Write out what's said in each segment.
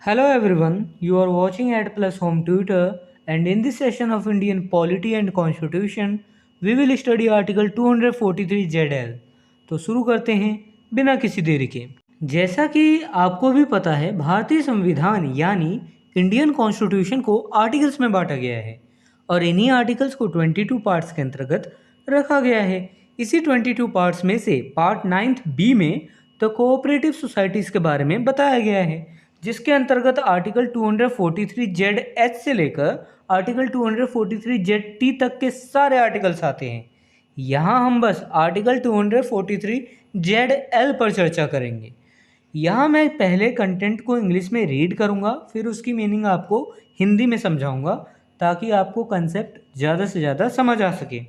Hello everyone, you are watching at Plus Home Tutor, and in this session of Indian Polity and Constitution, we will study Article 243 ZL। तो शुरू करते हैं बिना किसी देरी के। जैसा कि आपको भी पता है, भारतीय संविधान यानी इंडियन कॉन्स्टिट्यूशन को आर्टिकल्स में बांटा गया है और इन्हीं आर्टिकल्स को 22 पार्ट्स के अंतर्गत रखा गया है। इसी 22 पार्ट्स में से पार्ट 9th बी में द कोऑपरेटिव सोसाइटीज़ के बारे में बताया गया है, जिसके अंतर्गत आर्टिकल 243 जेड एच से लेकर आर्टिकल 243 जेड टी तक के सारे आर्टिकल्स आते हैं। यहाँ हम बस आर्टिकल 243 जेड एल पर चर्चा करेंगे। यहाँ मैं पहले कंटेंट को इंग्लिश में रीड करूँगा, फिर उसकी मीनिंग आपको हिंदी में समझाऊँगा ताकि आपको कंसेप्ट ज़्यादा से ज़्यादा समझ आ सके।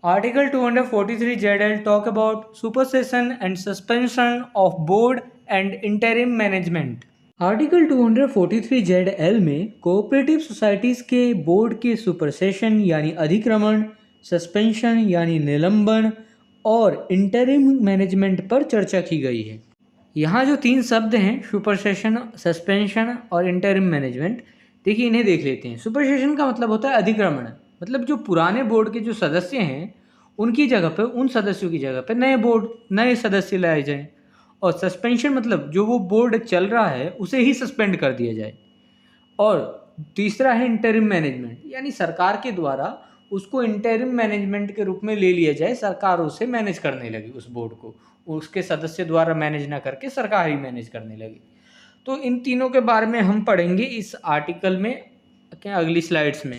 Article 243 ZL talk about supersession and suspension of board and interim management. Article 243 ZL में कोऑपरेटिव सोसाइटीज़ के बोर्ड के सुपरसेशन यानी अधिक्रमण, सस्पेंशन यानी निलंबन और इंटरिम मैनेजमेंट पर चर्चा की गई है। यहाँ जो तीन शब्द हैं, सुपरसेशन, सस्पेंशन और इंटरिम मैनेजमेंट, देखिए इन्हें देख लेते हैं। सुपरसेशन का मतलब होता है अधिक्रमण, मतलब जो पुराने बोर्ड के जो सदस्य हैं उनकी जगह पर, उन सदस्यों की जगह पर नए सदस्य लाए जाएं। और सस्पेंशन मतलब जो वो बोर्ड चल रहा है उसे ही सस्पेंड कर दिया जाए। और तीसरा है इंटरिम मैनेजमेंट, यानी सरकार के द्वारा उसको इंटरिम मैनेजमेंट के रूप में ले लिया जाए, सरकार उसे मैनेज करने लगी, उस बोर्ड को उसके सदस्य द्वारा मैनेज ना करके सरकार ही मैनेज करने लगी। तो इन तीनों के बारे में हम पढ़ेंगे इस आर्टिकल में अगली स्लाइड्स में।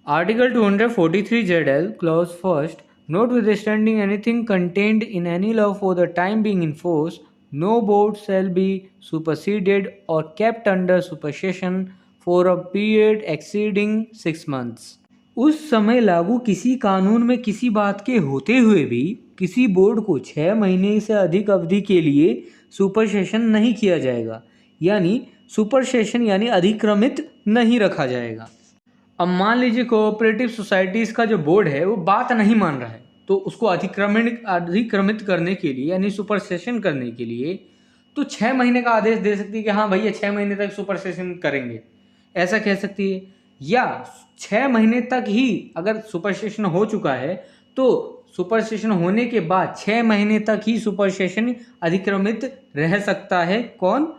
Article 243 ZL clause first, notwithstanding anything contained in any law for the time being in force, no board shall be superseded or kept under supersession for a period exceeding 6 months। उस समय लागू किसी कानून में किसी बात के होते हुए भी किसी बोर्ड को 6 महीने से अधिक अवधि के लिए सुपरसेशन नहीं किया जाएगा, यानी सुपरसेशन यानी अधिक्रमित नहीं रखा जाएगा। अब मान लीजिए कोऑपरेटिव सोसाइटीज़ का जो बोर्ड है वो बात नहीं मान रहा है, तो उसको अधिक्रमित करने के लिए यानी सुपरसेशन करने के लिए तो 6 महीने का आदेश दे सकती है कि हाँ भैया 6 महीने तक सुपरसेशन करेंगे, ऐसा कह सकती है। या 6 महीने तक ही अगर सुपरसेशन हो चुका है तो सुपरसेशन होने के बाद 6 महीने तक ही सुपरसेशन अधिक्रमित रह सकता है। कौन?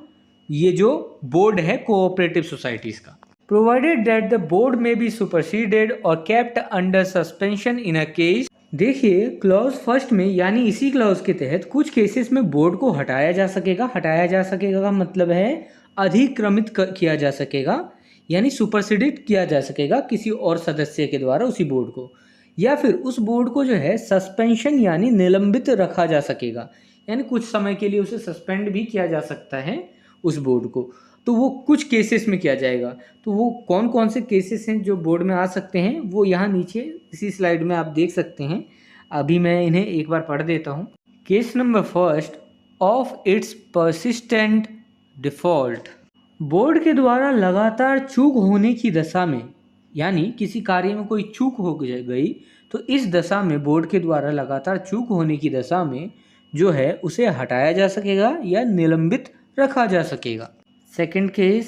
ये जो बोर्ड है कोऑपरेटिव सोसाइटीज़ का। Provided that the board may be superseded or kept under suspension in a case। देखिए क्लॉज फर्स्ट में यानी इसी क्लॉज के तहत कुछ केसेस में बोर्ड को हटाया जा सकेगा। हटाया जा सकेगा का मतलब है अधिक्रमित किया जा सकेगा, यानी सुपरसीडेड किया जा सकेगा किसी और सदस्य के द्वारा उसी बोर्ड को, या फिर उस बोर्ड को जो है सस्पेंशन यानी निलंबित रखा जा सकेगा, यानी कुछ समय के लिए उसे सस्पेंड भी किया जा सकता है उस बोर्ड को। तो वो कुछ केसेस में किया जाएगा। तो वो कौन कौन से केसेस हैं जो बोर्ड में आ सकते हैं वो यहाँ नीचे इसी स्लाइड में आप देख सकते हैं। अभी मैं इन्हें एक बार पढ़ देता हूँ। Case number first, of its persistent default. Board के द्वारा लगातार चूक होने की दशा में, यानी किसी कार्य में कोई चूक हो गई तो इस दशा में बोर्ड के द्वारा लगातार चूक होने की दशा में जो है उसे हटाया जा सकेगा या निलंबित रखा जा सकेगा। Second case,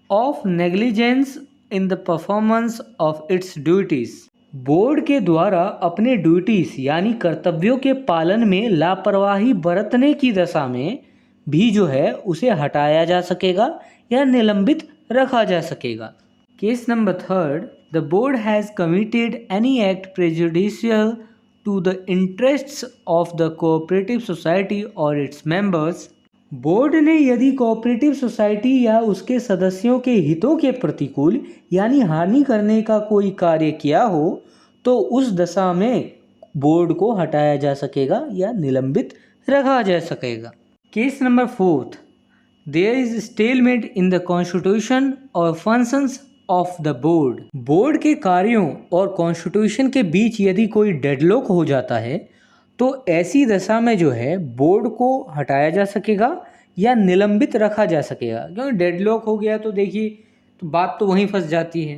of negligence in the performance of its duties. Board के द्वारा अपने ड्यूटीज यानी कर्तव्यों के पालन में लापरवाही बरतने की दशा में भी जो है उसे हटाया जा सकेगा या निलंबित रखा जा सकेगा। Case number third, the board has committed any act prejudicial to the interests of the cooperative society और इट्स मेंबर्स। बोर्ड ने यदि कोऑपरेटिव सोसाइटी या उसके सदस्यों के हितों के प्रतिकूल यानी हानि करने का कोई कार्य किया हो तो उस दशा में बोर्ड को हटाया जा सकेगा या निलंबित रखा जा सकेगा। Case number fourth, there is stalemate in the constitution और functions of the board. Board के कार्यों और कॉन्स्टिट्यूशन के बीच यदि कोई डेडलॉक हो जाता है तो ऐसी दशा में जो है बोर्ड को हटाया जा सकेगा या निलंबित रखा जा सकेगा। क्योंकि डेडलॉक हो गया तो देखिए तो बात तो वहीं फंस जाती है,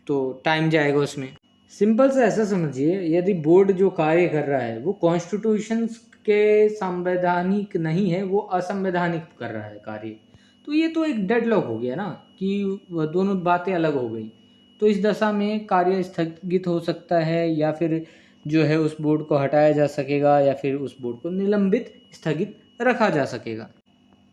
तो टाइम जाएगा उसमें। सिंपल से ऐसा समझिए, यदि बोर्ड जो कार्य कर रहा है वो कॉन्स्टिट्यूशन के संवैधानिक नहीं है, वो असंवैधानिक कर रहा है कार्य, तो ये तो एक डेडलॉक हो गया ना कि वह दोनों बातें अलग हो गई। तो इस दशा में कार्य स्थगित हो सकता है या फिर जो है उस बोर्ड को हटाया जा सकेगा या फिर उस बोर्ड को निलंबित स्थगित रखा जा सकेगा।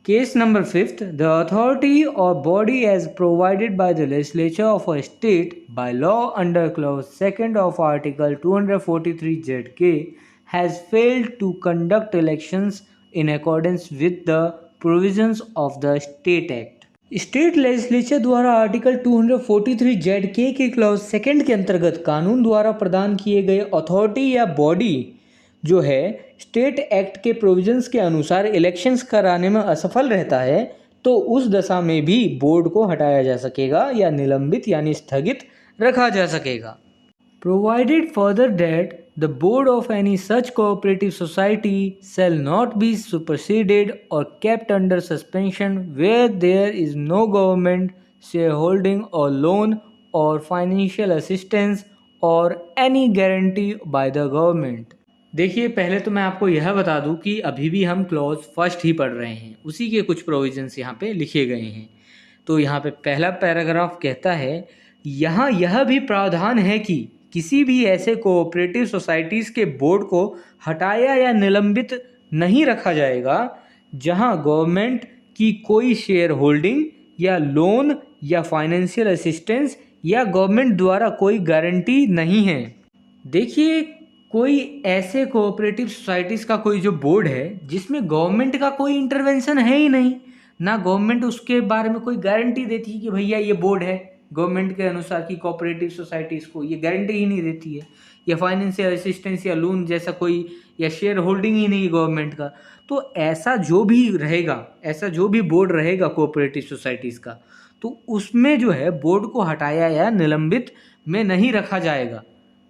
Case number 5th, the authority or body as provided by the legislature of a state by law under clause 2nd of article 243 ZK has failed to conduct elections in accordance with the provisions of the State Act. State legislature द्वारा article 243 ZK के clause 2nd के अंतर्गत कानून द्वारा प्रदान किए गए authority या बॉडी जो है स्टेट एक्ट के प्रोविजंस के अनुसार इलेक्शंस कराने में असफल रहता है तो उस दशा में भी बोर्ड को हटाया जा सकेगा या निलंबित यानी स्थगित रखा जा सकेगा। Provided further that the board of any such cooperative society shall not be superseded और kept under suspension where there is no government shareholding और लोन और फाइनेंशियल असिस्टेंस और any guarantee by the government. देखिए, पहले तो मैं आपको यह बता दूं कि अभी भी हम क्लॉज फर्स्ट ही पढ़ रहे हैं, उसी के कुछ प्रोविजंस यहाँ पे लिखे गए हैं। तो यहाँ पे पहला पैराग्राफ कहता है, यहाँ यह भी प्रावधान है कि किसी भी ऐसे कोऑपरेटिव सोसाइटीज़ के बोर्ड को हटाया या निलंबित नहीं रखा जाएगा जहाँ गवर्नमेंट की कोई शेयर होल्डिंग या लोन या फाइनेंशियल असिस्टेंस या गवर्नमेंट द्वारा कोई गारंटी नहीं है। देखिए, कोई ऐसे कोऑपरेटिव सोसाइटीज़ का कोई जो बोर्ड है जिसमें गवर्नमेंट का कोई इंटरवेंशन है ही नहीं, ना गवर्नमेंट उसके बारे में कोई गारंटी देती है कि भैया ये बोर्ड है गवर्नमेंट के अनुसार कि कोऑपरेटिव सोसाइटीज़ को ये गारंटी ही नहीं देती है, या फाइनेंशियल असिस्टेंस या लोन जैसा कोई या शेयर होल्डिंग ही नहीं है गवर्नमेंट का। तो ऐसा जो भी बोर्ड रहेगा कोऑपरेटिव सोसाइटीज़ का, तो उसमें जो है बोर्ड को हटाया या निलंबित में नहीं रखा जाएगा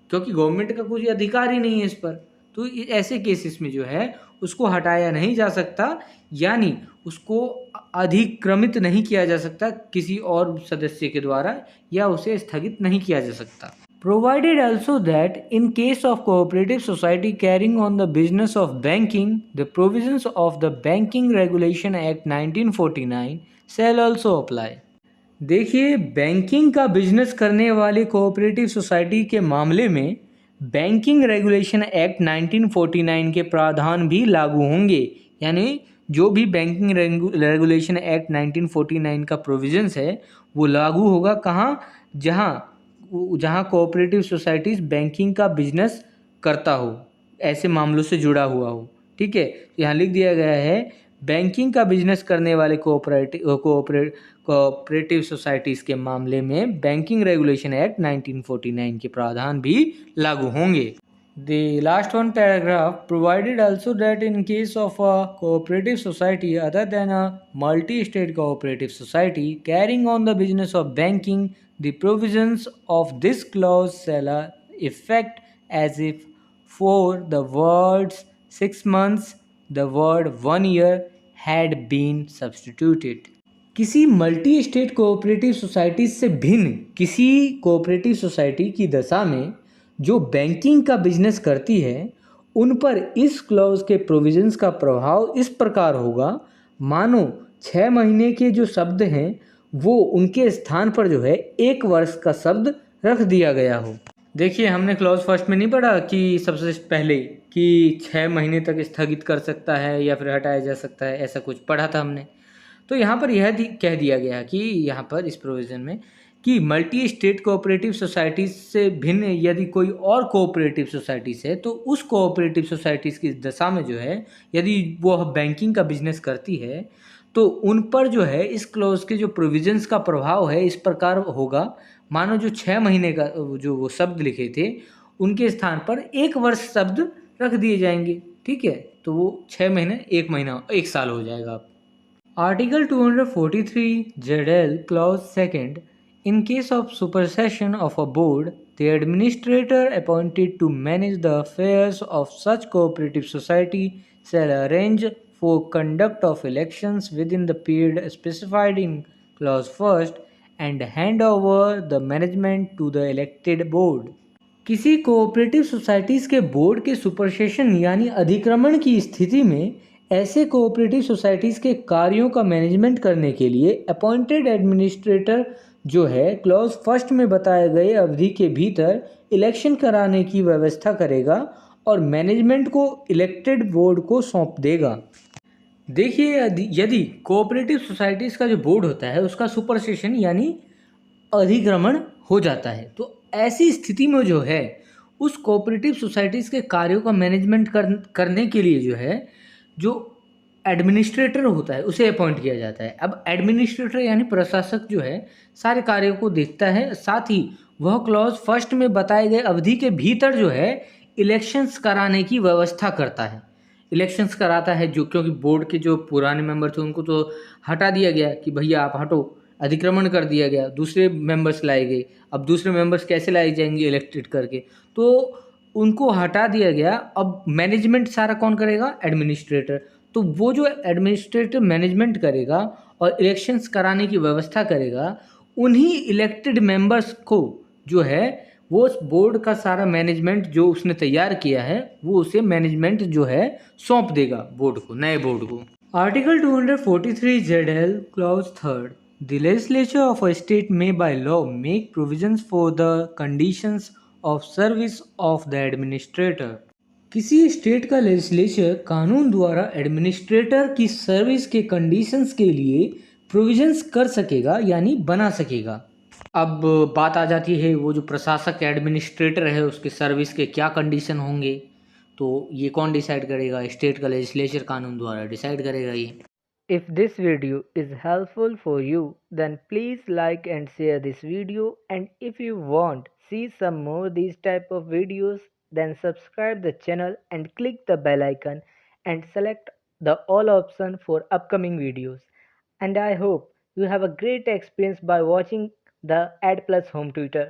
क्योंकि गवर्नमेंट का कोई अधिकार ही नहीं है इस पर। तो ऐसे केसेस में जो है उसको हटाया नहीं जा सकता, यानी उसको अधिक्रमित नहीं किया जा सकता किसी और सदस्य के द्वारा, या उसे स्थगित नहीं किया जा सकता। Provided also that in case of cooperative society carrying on the business of banking, the provisions of the Banking Regulation Act 1949 shall also apply. देखिए, बैंकिंग का बिजनेस करने वाले कोऑपरेटिव सोसाइटी के मामले में बैंकिंग रेगुलेशन एक्ट 1949 के प्रावधान भी लागू होंगे, यानी जो भी बैंकिंग रेगुलेशन एक्ट 1949 का प्रोविजंस है वो लागू होगा कहाँ, जहाँ कोऑपरेटिव सोसाइटीज़ बैंकिंग का बिजनेस करता हो, ऐसे मामलों से जुड़ा हुआ हो। ठीक है, यहाँ लिख दिया गया है बैंकिंग का बिजनेस करने वाले कोऑपरेटिव सोसाइटीज़ के मामले में बैंकिंग रेगुलेशन एक्ट 1949 के प्रावधान भी लागू होंगे। The last one paragraph provided also that in case of a cooperative society other than a multi-state cooperative society carrying on the business of banking, the provisions of this clause shall effect as if for the words 6 months the word 1 year had been substituted. किसी multi state cooperative society से भिन्न किसी cooperative society की दशा में जो banking का business करती है उन पर इस क्लॉज के प्रोविजंस का प्रभाव इस प्रकार होगा मानो 6 महीने के जो शब्द हैं वो उनके स्थान पर जो है 1 वर्ष का शब्द रख दिया गया हो। देखिए, हमने क्लॉज फर्स्ट में नहीं पढ़ा कि सबसे पहले कि 6 महीने तक स्थगित कर सकता है या फिर हटाया जा सकता है, ऐसा कुछ पढ़ा था हमने। तो यहाँ पर यह कह दिया गया कि यहाँ पर इस प्रोविज़न में कि मल्टी स्टेट कोऑपरेटिव सोसाइटीज़ से भिन्न यदि कोई और कोऑपरेटिव सोसाइटीज़ है तो उस कोऑपरेटिव सोसाइटीज़ की दशा में जो है यदि वो बैंकिंग का बिजनेस करती है तो उन पर जो है इस क्लॉज के जो प्रोविजंस का प्रभाव है इस प्रकार होगा मानो जो 6 महीने का जो वो शब्द लिखे थे उनके स्थान पर 1 वर्ष शब्द रख दिए जाएंगे। ठीक है, तो वो 6 महीने 1 महीना 1 साल हो जाएगा। Article 243 ZL Clause 2nd. In case of supersession of a board, the administrator appointed to manage the affairs of such cooperative society shall arrange for conduct of elections within the period specified in Clause 1st and hand over the management to the elected board. किसी cooperative societies के board के supersession यानी अधिक्रमण की स्थिति में ऐसे cooperative societies के कार्यों का मैनेजमेंट करने के लिए अपॉइंटेड एडमिनिस्ट्रेटर जो है क्लॉज फर्स्ट में बताए गए अवधि के भीतर इलेक्शन कराने की व्यवस्था करेगा और मैनेजमेंट को इलेक्टेड बोर्ड को सौंप देगा। देखिए, यदि कोऑपरेटिव सोसाइटीज़ का जो बोर्ड होता है उसका सुपरसेशन यानी अधिग्रमण हो जाता है, तो ऐसी स्थिति में जो है उस कोऑपरेटिव सोसाइटीज़ के कार्यों का मैनेजमेंट करने के लिए जो है जो एडमिनिस्ट्रेटर होता है उसे अपॉइंट किया जाता है। अब एडमिनिस्ट्रेटर यानी प्रशासक जो है सारे कार्यों को देखता है, साथ ही वह क्लॉज फर्स्ट में बताए गए अवधि के भीतर जो है इलेक्शंस कराने की व्यवस्था करता है। इलेक्शंस कराता है जो, क्योंकि बोर्ड के जो पुराने मेंबर थे उनको तो हटा दिया गया कि भैया आप हटो, अधिक्रमण कर दिया गया, दूसरे मेंबर्स लाए गए। अब दूसरे मेंबर्स कैसे लाए जाएंगे इलेक्टेड करके, तो उनको हटा दिया गया। अब मैनेजमेंट सारा कौन करेगा? एडमिनिस्ट्रेटर। तो वो जो एडमिनिस्ट्रेटर मैनेजमेंट करेगा और इलेक्शंस कराने की व्यवस्था करेगा, उन्हीं इलेक्टेड मेंबर्स को जो है वो उस बोर्ड का सारा मैनेजमेंट जो उसने तैयार किया है वो उसे मैनेजमेंट जो है सौंप देगा बोर्ड को, नए बोर्ड को। Article 243 ZL clause third, the legislature of a state may by law make provisions for the conditions of service of the administrator। किसी स्टेट का लेजिस्लेचर कानून द्वारा एडमिनिस्ट्रेटर की सर्विस के कंडीशंस के लिए प्रोविजंस कर सकेगा यानी बना सकेगा। अब बात आ जाती है वो जो प्रशासक एडमिनिस्ट्रेटर है उसके सर्विस के क्या कंडीशन होंगे, तो ये कौन डिसाइड करेगा? स्टेट का लेजिस्लेचर कानून द्वारा डिसाइड करेगा ये। If this video is helpful for you, then please like and share this video, and if you want see some more these type of videos, then subscribe the channel and click the bell icon and select the all option for upcoming videos. And I hope you have a great experience by watching the Ad Plus Home Tutor.